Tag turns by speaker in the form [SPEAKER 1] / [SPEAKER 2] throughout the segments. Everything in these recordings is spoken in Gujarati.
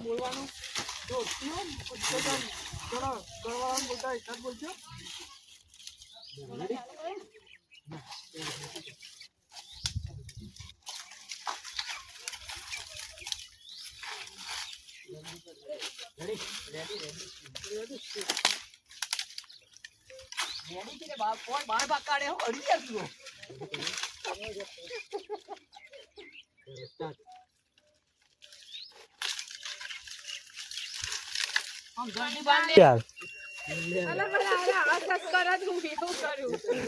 [SPEAKER 1] બોલવાનું તો ઘરવાળાને બોલતા એક બોલજો.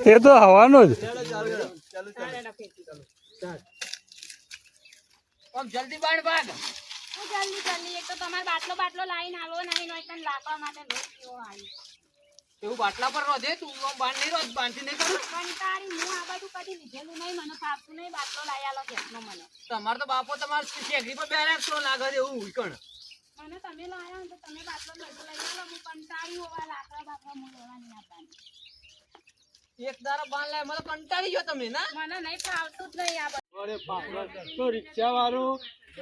[SPEAKER 2] એ તો હવાનો જ.
[SPEAKER 3] જલ્દી બાણ ભાગ. જલ્દી એક તો તમારે બાટલો લાઈન આવો નહીં હોય તને લાકવા માટે લોટ પીવો આવી.
[SPEAKER 1] એવું બાટલા પર રોધે તું બાંધ નહીં રોજ બાંધતી નહીં કરું
[SPEAKER 3] કંટાળી હું આ બાજુ કદી લીધેલું નહીં મને ફાવતું નહીં બાટલો લાઈ આલો ગેસનો મને.
[SPEAKER 1] તમારે તો બાપો તમારે શેગડી પર બે રાખતો લાગે એવું ઉકણ
[SPEAKER 3] મને તમે લાયા તો તમે બાટલો બધું લઈ આલો હું કંટાળી હોવા લાકડા બાકડા હું લેવા નહીં આપવાની.
[SPEAKER 1] એક દારા બાંધ લાય મને કંટાળી ગયો તમે ના
[SPEAKER 3] મને નહીં ફાવતું જ નહીં આ બધું.
[SPEAKER 1] અરે બાપરા તો રિક્ષા વાળો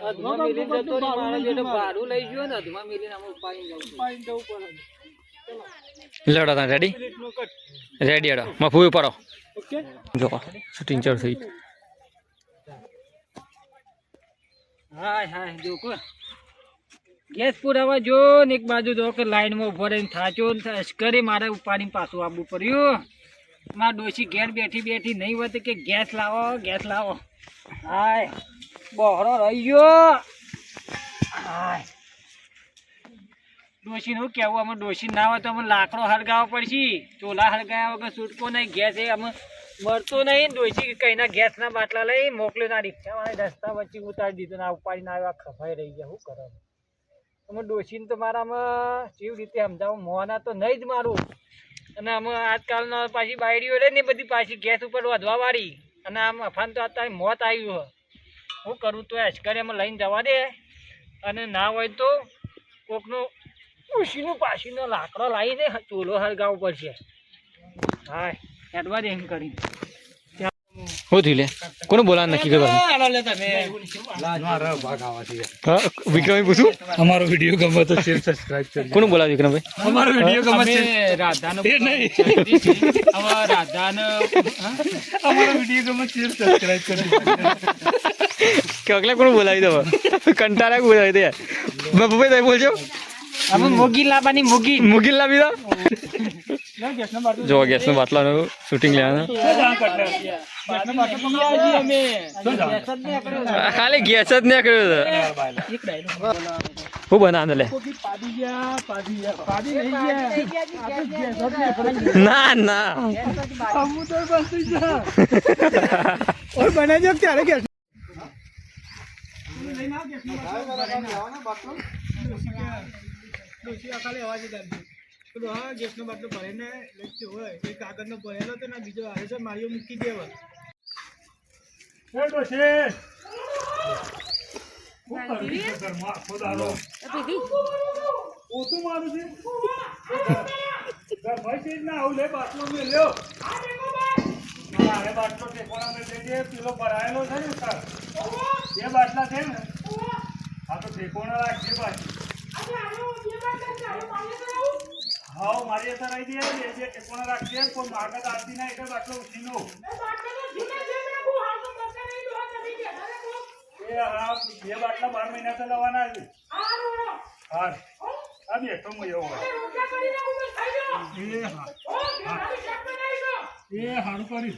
[SPEAKER 1] અધમાં મિલી જતો મારા બેટો ભાડું લઈ ગયો ને અધમાં મિલી અમે ઉપાડી જવું પડે.
[SPEAKER 2] લડો તા રેડી રેડી અડો મફુઈ પડો.
[SPEAKER 1] ઓકે
[SPEAKER 2] જો શૂટિંગ ચાલુ થઈ.
[SPEAKER 4] હાય હાય જો કો ગેસ પુરાવા જો ને એક બાજુ જો કે લાઈનમાં ઉભો રહીને થાચો કરી મારે ઉપાડીને પાછું આવવું પડ્યું. મારા ડોશી ઘેર બેઠી બેઠી નહીં હોત કે ગેસ લાવો હાય બહોળો રહી ગયો. હાય ડોશીનું કેવું અમે ડોશી ના હોય તો અમે લાકડો હળગાવવો પડશે. ચોલા હળગાવ્યા વગર છૂટકો નહીં. ગેસ એ અમે મળતો નહીં. ડોશી કઈના ગેસના બાટલા લઈ મોકલ્યો ના રિક્ષાવાળા રસ્તા વચ્ચે ઉતારી દીધો ને ઉપાડીને આવ્યા ખભાઈ રહી ગયા. શું કરો અમે ડોશીને તો મારામાં કેવી રીતે સમજાવું મોના તો નહીં જ મારું. અને અમે આજકાલનો પાછી બાયડીઓ રહે ને બધી પાછી ગેસ ઉપર વધવા વાળી અને આમ અફાન તો અત્યારે મોત આવ્યું. શું કરું તો અશ્કરી અમે લઈને જવા દે અને ના હોય તો કોકનું ઉશીનું પાછીનો લાકડો લાવીને ચૂલો હળગાવવો પડશે. હા હેડવા દે એમ કરી
[SPEAKER 2] હું થયું લે કોને બોલાવા નક્કી કરવાનું? વિક્રમ પૂછું અમારો વિડીયો ગમે તો શેર સબસ્ક્રાઇબ કરજો. કોને બોલાવ વિક્રમભાઈ? અમારો વિડીયો ગમે છે
[SPEAKER 4] રાધાનો
[SPEAKER 2] અમારો વિડીયો ગમે શેર સબસ્ક્રાઇબ કરજો. કે અગલા કોને બોલાવી દો કંટાળા બોલાવી દે ભાઈ તમે બોલજો.
[SPEAKER 4] અમે મોગી લાવવાની
[SPEAKER 2] મુગી લાવી દો. જો ગેસનો બાટલાનું શૂટિંગ લેવાનું ખાલી ગેસ જ નીકળ્યો હતો. હું બનાવ લે ના ના
[SPEAKER 1] બનાવજો ત્યારે ગેસ ગેસનો બાટલો ભરીને હોય એક કાગળનો ભરેલો હતો ને બીજો આવે છે મારીઓ મૂકી દેવા. પેલો ભરાયેલો છે ને સર બે બાટલા છે ને આ તો ઠેકોણા રાખજે પાછી. હા મારી અસર આવી દે જે ટેકોણા રાખજે કોઈ માગત આવતી ના એટલે બાટલો ઉઠીનો એ હા બે બાટલા 12 મહિના ચલાવવાના છે. હા આ બેઠો હું એવો એ હારું કરી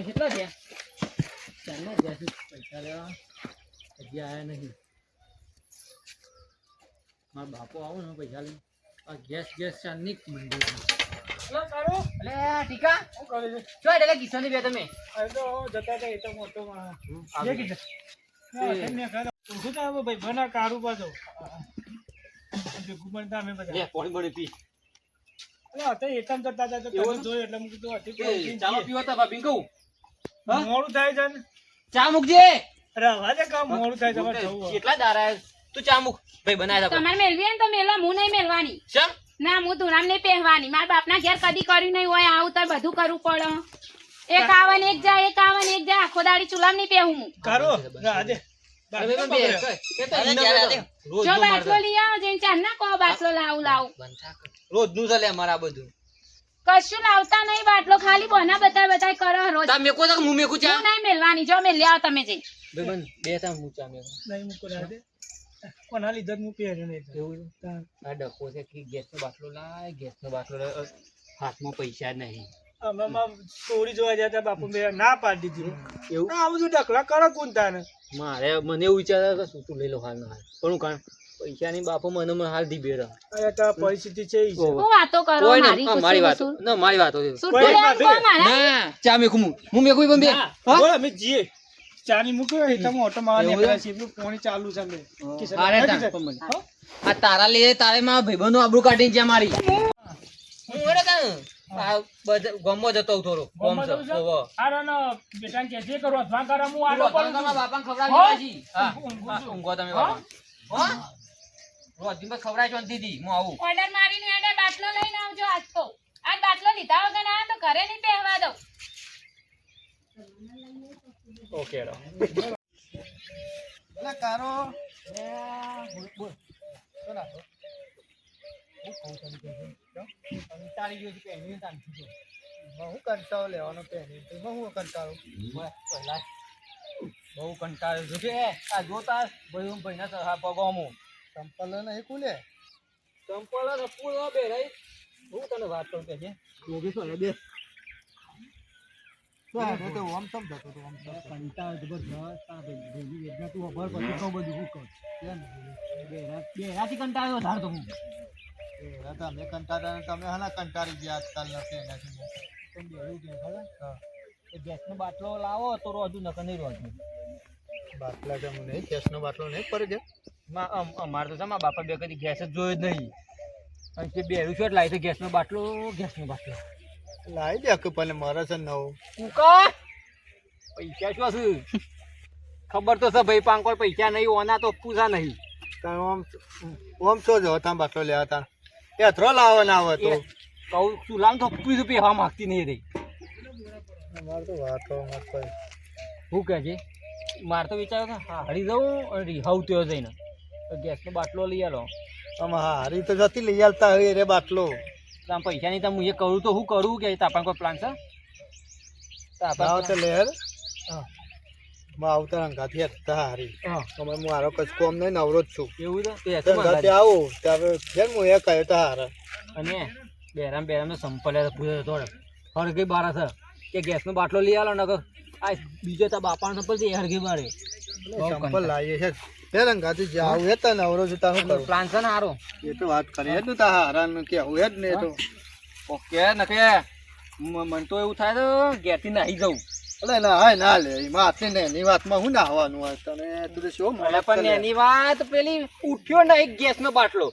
[SPEAKER 4] કેટલા છે પૈસા લેવા હજી આયા નહીં. મારા બાપો આવો ને પૈસા લઈને આ ગેસ ચાલની મંડી
[SPEAKER 1] ટીકા શું કરે છે?
[SPEAKER 4] શું એટલે કિસ્સાની બે તમે
[SPEAKER 1] અરે તો જતા હતા એ તો મોટો માણસ ભાઈ બના કારું પાછો ભેગું બનતા અમે બધા
[SPEAKER 4] પાણી બની પી
[SPEAKER 1] એકમ જતા હતા તો જોયું એટલે હું કીધું
[SPEAKER 4] ચાલો પીવો તા ભાભી કહું
[SPEAKER 1] મોડું થાય છે ને
[SPEAKER 4] ચા મૂકજે.
[SPEAKER 1] અરે અવાજે કામ મોડું થાય તમારે જવું
[SPEAKER 4] કેટલા દારા તું ચા મૂક ભાઈ બનાય
[SPEAKER 3] તમારે મેળવી ને તો મેળવા હું નહીં મેળવાની.
[SPEAKER 4] ચમ
[SPEAKER 3] ના હું ધોરામ નહીં પહેરવાની. મારા બાપના ઘેર કદી કર્યું નહીં હોય આવું તો બધું કરવું પડે. એક આવે ને એક જાય, એક આવે ને એક જાય. આખો દાડી ચૂલામાં નહીં બેહું હું.
[SPEAKER 2] કારો આજે
[SPEAKER 3] જો બાટલો લઈ આવો જઈને ચાર ના કહો બાટલો લાવું.
[SPEAKER 1] રોજ નું ચાલે અમારે આ બધું.
[SPEAKER 3] કશું લાવતા નહીં બાટલો, ખાલી બના બતાય કરો રોજ.
[SPEAKER 1] તમે મેકો તો હું મેકું ચા.
[SPEAKER 3] હું નહીં મેલવાની, જો મેલ આવો તમે જઈ.
[SPEAKER 1] ભાઈબંધ બે તા હું ચા મેકો.
[SPEAKER 2] નહીં મૂકો રાધે કોના લીધે હું પહેર્યો નહીં
[SPEAKER 1] એવું આ ડખો છે કે ગેસનો બાટલો લાય, ગેસનો બાટલો લાય. હાથમાં પૈસા નહીં.
[SPEAKER 2] આમાં સ્ટોરી જોવા જતા બાપુ મેં ના પાડી દીધી.
[SPEAKER 1] એવું
[SPEAKER 2] આ બધું ઢકલા કરો કોણ તાને
[SPEAKER 1] મારે મને એવું વિચાર કે શું તું લઈ લો હાલ ના હાલ પણ કારણ પૈસા ની બાપો મને હાલ દી બેરા.
[SPEAKER 2] અરે તો પરિસ્થિતિ છે ઈ છે.
[SPEAKER 3] હું વાતો કરો મારી
[SPEAKER 1] મારી વાત ના મારી વાત
[SPEAKER 3] સૂટ લેવા કહો મારા.
[SPEAKER 1] ના ચા મેકું હું મેકું પણ બે
[SPEAKER 2] બોલ અમે જીએ ચાની મૂક્યો એ તમે ઓટો મારવા નીકળ્યા છે એટલું પાણી ચાલુ છે અમે કે સર
[SPEAKER 1] અરે
[SPEAKER 2] નાખી
[SPEAKER 1] તા-
[SPEAKER 2] દે. હો?
[SPEAKER 1] આ તારા લીધે તારે મારા ભાઈબંધનું આબરૂ કાઢીને જ્યાં મારી હું અરે તા આ બધા ગમો જતો હોઉં થોડો ગમ છે ઓવો
[SPEAKER 2] બેટાને કે જે કરો અથવા કરો હું આડો
[SPEAKER 1] રોજ
[SPEAKER 2] પડું છું.
[SPEAKER 1] તમારા બાપાને ખવડાવી પાછી. હા ઊંઘો તમે બાપા હો રોજ દિવસ ખવડાવી શાંતિથી હું આવું
[SPEAKER 3] ઓર્ડર મારીને એને બાટલો લઈને આવજો આજ તો. આજ બાટલો લીધા વગર ના આવે તો ઘરે નહીં બેહવા દઉં.
[SPEAKER 2] ઓકે રો
[SPEAKER 1] ના કારો કંટાળી ગયો છે પહેરી તાનથી હું કંટાળો લેવાનો પહેરી હું કંટાળો પહેલા બહુ કંટાળ્યો છું કે આ જોતા ભાઈ ભાઈના સરહા પગોમું ચંપલ નહીં ખુલે ચંપલ પૂરો બે રહી હું તને વાત કરું કે છે બે તમે કંટાળા તમે હાના કંટાળી ગયા આજકાલ ગેસનો બાટલો લાવો તો રોજુ નકર નહીં રોજુ બાટલા તો નહીં ગેસનો બાટલો નહીં પર છે અમારે તો છે મારા બાપા બે કદી ગેસ જ જોયો જ નહીં અને તે બે રૂપિયા લાવી તો ગેસનો બાટલો લાવી દે કે પણ મારે છે નવું કુકા પૈસા શું છે ખબર તો છે ભાઈ પાંકોર પૈસા નહીં ઓના તો પૂછા નહીં ઓમ છો જો તમે બાટલો લેવા તા એ થરો લાવો ના આવે તો કહું ચૂલામ તો પીવા માંગતી નહીં રહી અમારે તો વાતો કોઈ શું કહે છે મારે તો વિચાર્યો કે હારી જવું અને રિહાવ ત્યો જઈને તો ગેસનો બાટલો લઈ આલો આમાં હારી તો જતી લઈ આવતા હોય રે બાટલો આમ પૈસા નહીં તમે એ કરું તો હું કરું કે તાપણ કોઈ પ્લાન છે તાપણ તો લેર આવતા અંગાથી હતા હારી તમે મારો કશ કોમ નહીં નવરો જ છું એવું છે આવું ત્યારે ફેર હું એ કહ્યું તા હારા અને બેરામ ને સંપલ પૂરો થોડે હરગી બાર છે કે ગેસનો બાટલો લઈ આલો ને આ બીજો તા બાપાનો સંપલ છે હરગી બારે સંપલ લાવીએ છે ફેર અંગાથી જે આવું એ તો નવરો છું તારું પ્લાન છે ને હારો એ તો વાત કરીએ જ તા હારા ને કે આવું જ ને તો ઓકે નકે મન તો એવું થાય તો ઘેરથી નાહી જવું અલે ના લે એમાં આટલી ને એની વાતમાં હું નાહવાનું હોય તને તું શું મને પણ એની વાત પેલી ઉઠ્યો નહીં ગેસનો બાટલો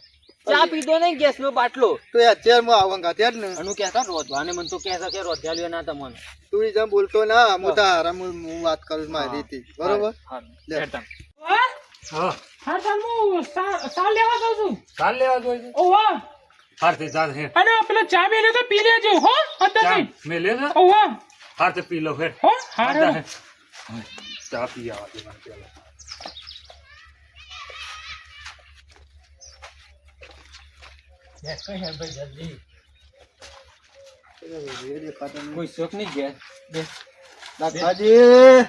[SPEAKER 1] ચા પીધો નહીં ગેસનો બાટલો તો અત્યારે હું આવું ગાત્યા જ ને અનુ કહેતા રોધવાને મને તો કહેતા કે રોધ્યા લ્યો ના તમને તું જેમ બોલતો ના હું તો આરામ હું વાત કરું મારી રીતે બરોબર લે
[SPEAKER 2] હા ચાલ હું સાલ લેવા જાઉં છું.
[SPEAKER 1] ચાલ લેવા જોઈએ
[SPEAKER 2] ઓવા
[SPEAKER 5] હારતે જા હે
[SPEAKER 2] અને પેલો ચા મેલે તો પી લેજો હો અંદર
[SPEAKER 5] ચા
[SPEAKER 2] જઈ.
[SPEAKER 5] મેલે ને
[SPEAKER 2] ઓવા
[SPEAKER 5] હારતે પી લો ફેર
[SPEAKER 2] હો હારે
[SPEAKER 5] ચા પી આવા દે મને પેલા
[SPEAKER 1] કોઈ શોખ નહીં ગયા
[SPEAKER 6] લાખાજી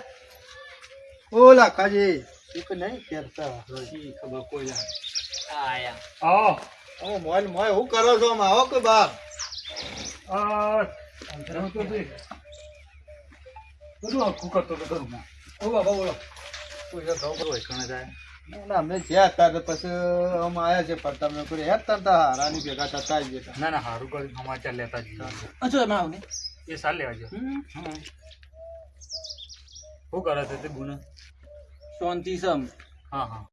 [SPEAKER 6] ઓ લાખાજી એક નહીં કરતા
[SPEAKER 1] ખબર કોઈ ના આયા
[SPEAKER 5] આવો
[SPEAKER 6] ઓ મોય મોય હું કરો છો આમ આવો કે બાર
[SPEAKER 5] આ અંતરમ તો દે બધું આખું કરતો તો કરું
[SPEAKER 1] ઓ બાબા બોલો
[SPEAKER 6] કોઈ તો ખબર હોય કણે જાય ના અમે જ્યાં હતા પછી આમ આયા છે પણ તમે કોઈ હેત તરતા હારાની ભેગા થતા જ જતા
[SPEAKER 5] ના ના હારું કરી સમાચાર લેતા જઈએ
[SPEAKER 1] અચ્છા તમે આવો ને
[SPEAKER 5] એ સાલ લેવા જો શું કરે છે તે ગુના
[SPEAKER 1] શાંતિ સમ
[SPEAKER 5] હા હા